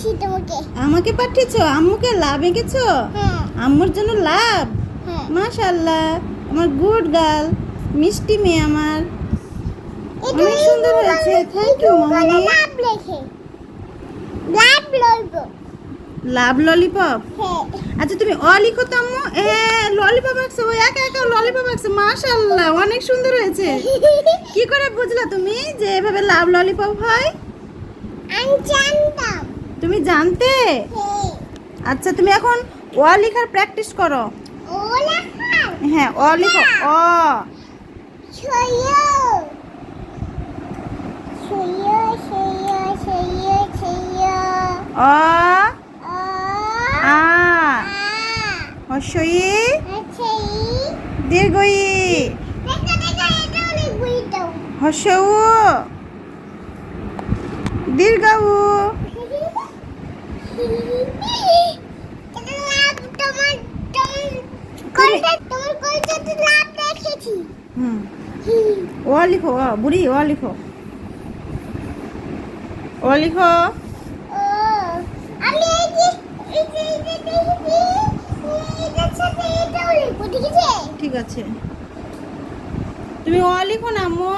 পাঠিয়েছি তোমাকে। আমাকে পাঠিয়েছো? আম্মুকে লাভ এঁকেছো? হ্যাঁ আম্মুর জন্য লাভ। হ্যাঁ। মাশাআল্লাহ, আমার গুড গার্ল, মিষ্টি মেয়ে আমার। এটা অনেক সুন্দর হয়েছে। Thank you মামানি। লাভ লেখে, লাভ লইবো। লাভ ললিপপ। হ্যাঁ আচ্ছা তুমি অ লিখো তো আম্মু। ললিপপ আঁকছো, ও একা একা ললিপপ আঁকছে। মাশাআল্লাহ, অনেক সুন্দর হয়েছে। কি করে বুঝলা তুমি যে এভাবে লাভ ললিপপ হয়? আমি জানতাম। তুমি জানতে? হ্যাঁ। আচ্ছা তুমি এখন অ লেখার প্র্যাকটিস করো। ও লেখা হ্যাঁ অ লিখো। অ ছয় ছয় ছয় ছয় ছয় অ আ আ আ হস্যই আচ্ছা দীর্ঘই দেখা দেখা এটা অনেক বইটাও। হস্যউ দীর্ঘউ। এটা লাভ তোমার তোমার কোনটা তোমার কোনটাতে লাভ রেখেছি। হুম অ লিখো। অ বুড়ি অ লিখো। অ লিখো। ও আমি এই যে দেখি এটার সাথে এটাও লিখবো, ঠিক আছে? ঠিক আছে, তুমি অ লিখো না আম্মু।